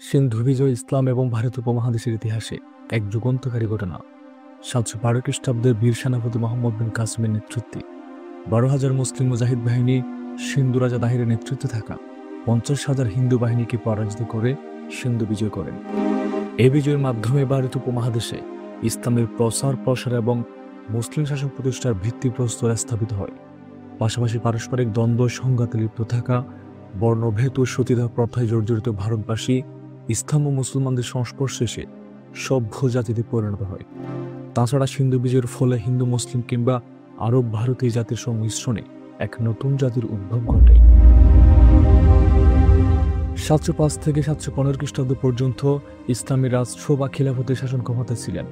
সিন্ধু বিজয় ইসলাম এবং ভারত উপমহাদেশের ইতিহাসে এক যুগান্তকারী ঘটনা। 712 খ্রিস্টাব্দের বীর সেনাপতি মোহাম্মদ বিন কাসিমের নেতৃত্বে 12,000 মুসলিম মুজাহিদ বাহিনী সিন্ধু রাজা দাহিরের নেতৃত্বে থাকা 50,000 হিন্দু বাহিনীকে পরাজিত করে সিন্ধু বিজয় করেন। এই বিজয়ের মাধ্যমে ভারত উপমহাদেশে ইসলামের প্রচার প্রসার এবং মুসলিম শাসন প্রতিষ্ঠার ভিত্তিপ্রস্তর স্থাপিত হয়। পাশাপাশি পারস্পরিক দ্বন্দ্ব সংঘাতে লিপ্ত থাকা বর্ণভেদ ও সতীদাহ প্রথায় জর্জরিত ভারতবাসী ইসলাম ও মুসলমানদের সংস্পর্শে এসে সভ্য জাতিতে পরিণত হয়। তাছাড়া সিন্ধু বিজয়ের ফলে হিন্দু মুসলিম কিংবা আরব ভারতীয় জাতির সংমিশ্রণে এক নতুন জাতির উদ্ভব ঘটে। 705 থেকে 715 খ্রিস্টাব্দ পর্যন্ত ইসলামী রাষ্ট্র বা খিলাফতের শাসন ক্ষমতায় ছিলেন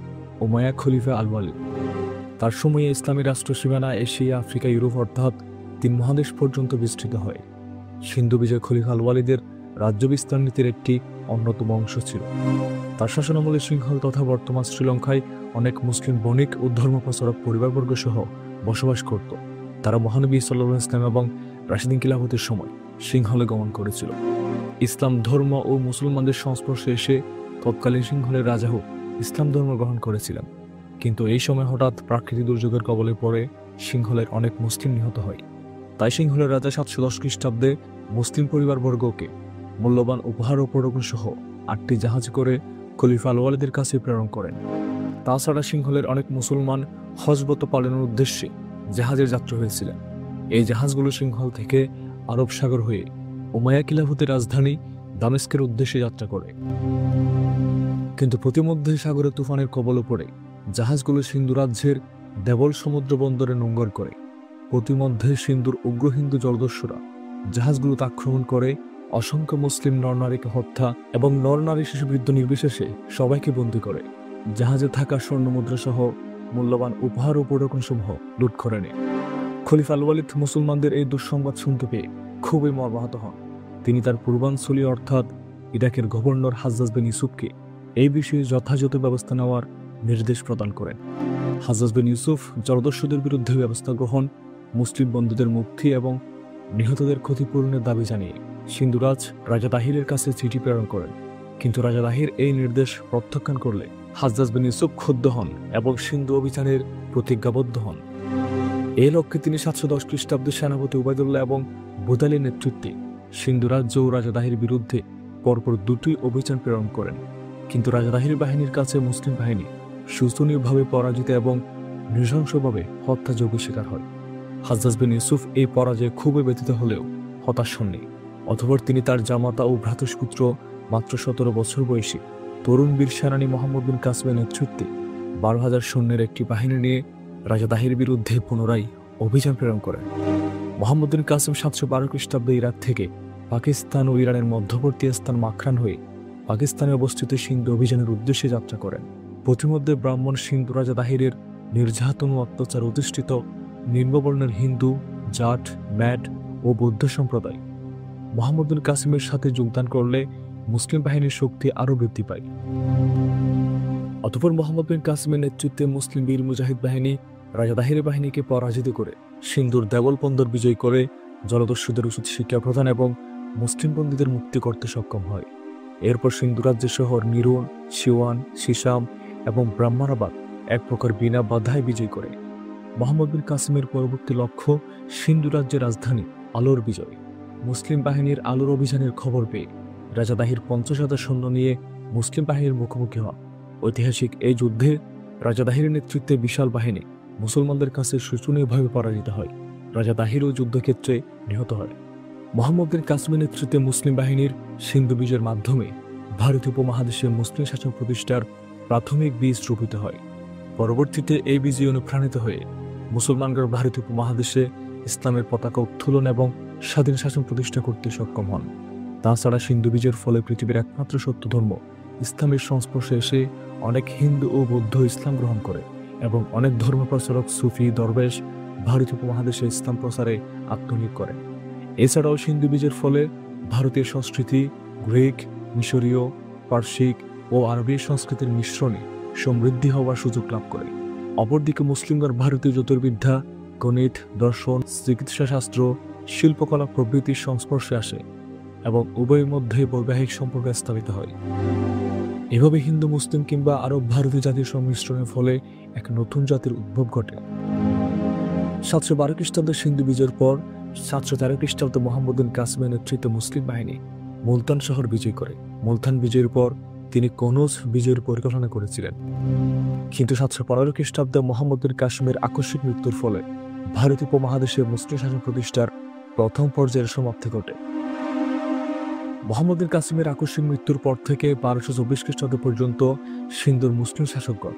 উমাইয়া খলিফা আল ওয়ালিদ। তার সময়ে ইসলামী রাষ্ট্র সীমানা এশিয়া, আফ্রিকা, ইউরোপ অর্থাৎ 3 মহাদেশ পর্যন্ত বিস্তৃত হয়। সিন্ধু বিজয় খলিফা আল ওয়ালিদের রাজ্য বিস্তার নীতির একটি অন্যতম অংশ ছিল। তার শাসনামলে শৃঙ্খল তথা বর্তমান শ্রীলঙ্কায় অনেক মুসলিম বণিক ও ধর্মপ্রচারক পরিবারবর্গ সহ বসবাস করত। তারা মহানবী সাল্লাল্লাহু আলাইহি ওয়াসাল্লাম এবং রাশিদিন খিলাফতের সময় সিংহলে গমন করেছিল। ইসলাম ধর্ম ও মুসলমানদের সংস্পর্শে এসে তৎকালীন সিংহলের রাজাও ইসলাম ধর্ম গ্রহণ করেছিলেন। কিন্তু এই সময় হঠাৎ প্রাকৃতিক দুর্যোগের কবলে পড়ে সিংহলের অনেক মুসলিম নিহত হয়। তাই সিংহলের রাজা 710 খ্রিস্টাব্দে মুসলিম পরিবারবর্গকে মূল্যবান উপহার ও প্রোটোকল সহ 8টি জাহাজ করে খলিফা আল ওয়ালিদের কাছে প্রেরণ করেন। তাছাড়া সিংহলের অনেক মুসলমান হজব্রত পালনের উদ্দেশ্যে জাহাজের যাত্রা হয়েছিলেন। এই জাহাজগুলো সিংহল থেকে আরব সাগর হয়ে উমাইয়া খিলাফতের রাজধানী দামেস্কের উদ্দেশ্যে যাত্রা করে। কিন্তু প্রতিমধ্যে সাগরে তুফানের কবলে পড়ে জাহাজগুলো সিন্ধু রাজ্যের দেবল সমুদ্র বন্দরে নোঙ্গর করে। প্রতিমধ্যে সিন্ধুর উগ্র হিন্দু জলদস্যুরা জাহাজগুলোতে আক্রমণ করে অসংখ্য মুসলিম নরনারীকে হত্যা এবং নরনারী শিশু বৃদ্ধ নির্বিশেষে সবাইকে বন্দী করে জাহাজে থাকা স্বর্ণমুদ্রা সহ মূল্যবান উপহার ও প্রোটোকল সমূহ লুট করে নেয়। খলিফা আল ওয়ালিদ মুসলমানদের এই দুঃসংবাদ শুনতে পেয়ে খুবই মর্মাহত হন। তিনি তার পূর্বাঞ্চলীয় অর্থাৎ ইরাকের গভর্নর হাজ্জাজ বিন ইউসুফকে এই বিষয়ে যথাযথ ব্যবস্থা নেওয়ার নির্দেশ প্রদান করেন। হাজ্জাজ বিন ইউসুফ জলদস্যুদের বিরুদ্ধে ব্যবস্থা গ্রহণ, মুসলিম বন্ধুদের মুক্তি এবং নিহতদের ক্ষতিপূরণের দাবি জানিয়ে সিন্ধুরাজ রাজা দাহিরের কাছে চিঠি প্রেরণ করেন। কিন্তু রাজা দাহির এই নির্দেশ প্রত্যাখ্যান করলে হাজ্জাজ বিন ইউসুফ ক্ষুব্ধ হন এবং সিন্ধু অভিযানের প্রতিজ্ঞাবদ্ধ হন। এই লক্ষ্যে তিনি 710 খ্রিস্টাব্দে সেনাপতি উবাইদুল্লাহ এবং বুদালির নেতৃত্বে সিন্ধু রাজ্য ও রাজা দাহির বিরুদ্ধে পরপর 2টি অভিযান প্রেরণ করেন। কিন্তু রাজা দাহির বাহিনীর কাছে মুসলিম বাহিনী শোচনীয়ভাবে পরাজিত এবং নৃশংসভাবে হত্যাযজ্ঞের শিকার হয়। হাজ্জাজ বিন ইউসুফ এই পরাজয়ে খুবই ব্যথিত হলেও হতাশ হননি। অতঃপর তিনি তার জামাতা ও ভ্রাতুষ্পুত্র মাত্র 17 বছর বয়সী তরুণ বীর সেনানী মোহাম্মদ বিন কাসিমের নেতৃত্বে 12,000 সৈন্যের একটি বাহিনী নিয়ে রাজা দাহির বিরুদ্ধে পুনরায় অভিযান প্রেরণ করেন। মোহাম্মদ বিন কাসিম 712 খ্রিস্টাব্দে ইরাক থেকে পাকিস্তান ও ইরানের মধ্যবর্তী স্থান মাখরান হয়ে পাকিস্তানে অবস্থিত সিন্ধু অভিযানের উদ্দেশ্যে যাত্রা করেন। প্রতিমধ্যে ব্রাহ্মণ সিন্ধু রাজা দাহিরের নির্যাতন ও অত্যাচার অধিষ্ঠিত নিম্নবর্ণের হিন্দু, জাট, ম্যাড ও বৌদ্ধ সম্প্রদায় মোহাম্মদ বিন কাসিমের সাথে যোগদান করলে মুসলিম বাহিনীর শক্তি আরও বৃদ্ধি পায়। অতঃপর মোহাম্মদ বিন কাসিমের নেতৃত্বে মুসলিম বীর মুজাহিদ বাহিনী রাজা দাহিরের বাহিনীকে পরাজিত করে সিন্ধুর দেবল বন্দর বিজয় করে জলদস্যুদের উচিত শিক্ষা প্রদান এবং মুসলিম বন্দীদের মুক্তি করতে সক্ষম হয়। এরপর সিন্ধু রাজ্যের শহর নিরুন, সিওয়ান, সিসাম এবং ব্রাহ্মণাবাদ এক প্রকার বিনা বাধায় বিজয় করে। মোহাম্মদ বিন কাসিমের পরবর্তী লক্ষ্য সিন্ধু রাজ্যের রাজধানী আলোর বিজয়। মুসলিম বাহিনীর আলোর অভিযানের খবর পেয়ে রাজা দাহির 50,000 সৈন্য নিয়ে মুসলিম বাহিনীর মুখোমুখি হন। ঐতিহাসিক এই যুদ্ধে রাজা দাহিরের নেতৃত্বে বিশাল বাহিনী মুসলমানদের কাছে শোচনীয়ভাবে পরাজিত হয়। রাজা দাহিরও যুদ্ধক্ষেত্রে নিহত হয়। মোহাম্মদ বিন কাসিমের নেতৃত্বে মুসলিম বাহিনীর সিন্ধু বিজয়ের মাধ্যমে ভারতীয় উপমহাদেশে মুসলিম শাসন প্রতিষ্ঠার প্রাথমিক বীজ রোপিত হয়। পরবর্তীতে এই বীজে অনুপ্রাণিত হয়ে মুসলমানরা ভারতীয় উপমহাদেশে ইসলামের পতাকা উত্তোলন এবং স্বাধীন শাসন প্রতিষ্ঠা করতে সক্ষম হন। তাছাড়া সিন্ধু বিজয়ের ফলে পৃথিবীর একমাত্র সত্য ধর্ম ইসলামের সংস্পর্শে এসে অনেক হিন্দু ও বৌদ্ধ ইসলাম গ্রহণ করে এবং অনেক ধর্মপ্রচারক সুফি দরবেশ ভারতীয় উপমহাদেশে ইসলাম প্রচারে আত্মনিয়োগ করে। এছাড়াও সিন্ধু বিজয়ের ফলে ভারতীয় সংস্কৃতি গ্রিক, মিশরীয়, পার্সিক ও আরবী সংস্কৃতির মিশ্রণে সমৃদ্ধি হওয়ার সুযোগ লাভ করে। অপরদিকে মুসলিমগণ ভারতীয় জ্যোতির্বিদ্যা, গণিত, দর্শন, চিকিৎসা শাস্ত্র, শিল্পকলা প্রভৃতির সংস্পর্শে আসে। এবং উভয়ের মধ্যে বৈবাহিক সম্পর্ক স্থাপিত হয়। এভাবে হিন্দু মুসলিম কিংবা আরব ভারতীয় জাতির সংমিশ্রণের ফলে এক নতুন জাতির উদ্ভব ঘটে। 712 খ্রিস্টাব্দে সিন্ধু বিজয়ের পর 713 খ্রিস্টাব্দে মোহাম্মদ বিন কাসিমের নেতৃত্বে মুসলিম বাহিনী মুলতান শহর বিজয় করে। মুলতান বিজয়ের পর তিনি কনৌজ বিজয়ের পরিকল্পনা করেছিলেন, কিন্তু 715 খ্রিস্টাব্দে মোহাম্মদ বিন কাসিমের আকস্মিক মৃত্যুর ফলে ভারতীয় উপমহাদেশে মুসলিম শাসন প্রতিষ্ঠার প্রথম পর্যায়ের সমাপ্তি ঘটে। মোহাম্মদ বিন কাসিমের আকস্মিক মৃত্যুর পর থেকে 1224 খ্রিস্টাব্দ পর্যন্ত সিন্ধুর মুসলিম শাসকগণ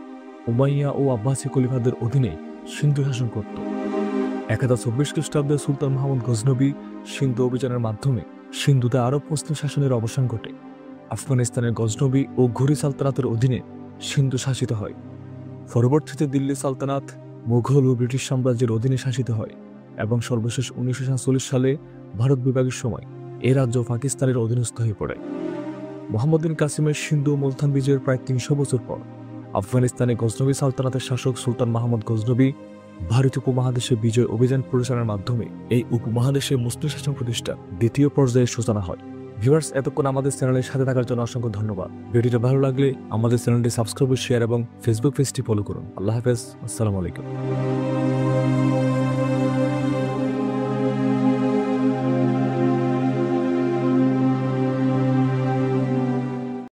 উমাইয়া ও আব্বাসী খলিফাদের অধীনে সিন্ধু শাসন করত। 1024 খ্রিস্টাব্দে সুলতান মাহমুদ গজনবী সিন্ধু অভিযানের মাধ্যমে সিন্ধুতে আরব মুসলিম শাসনের অবসান ঘটে। আফগানিস্তানের গজনবী ও ঘুরি সালতানাতের অধীনে সিন্ধু শাসিত হয়। পরবর্তীতে দিল্লি সালতানাত মুঘল ও ব্রিটিশ সাম্রাজ্যের অধীনে শাসিত হয় এবং সর্বশেষ 1947 সালে ভারত বিভাগের সময় এ রাজ্য পাকিস্তানের অধীনস্থ হয়ে পড়ে। মোহাম্মদ বিন কাসিমের সিন্ধু ও মুলতান বিজয়ের প্রায় 300 বছর পর আফগানিস্তানে গজনবী সালতানাতের শাসক সুলতান মাহমুদ গজনবী ভারতীয় উপমহাদেশে বিজয় অভিযান পরিচালনার মাধ্যমে এই উপমহাদেশে মুসলিম শাসন প্রতিষ্ঠা দ্বিতীয় পর্যায়ের সূচনা হয়। ভিউয়ার্স, এতক্ষণ আমাদের চ্যানেলের সাথে থাকার জন্য অসংখ্য ধন্যবাদ। ভিডিওটা ভালো লাগলে আমাদের চ্যানেলটি সাবস্ক্রাইব, শেয়ার এবং ফেসবুক পেজটি ফলো করুন। আল্লাহ হাফেজ। আসসালামু আলাইকুম।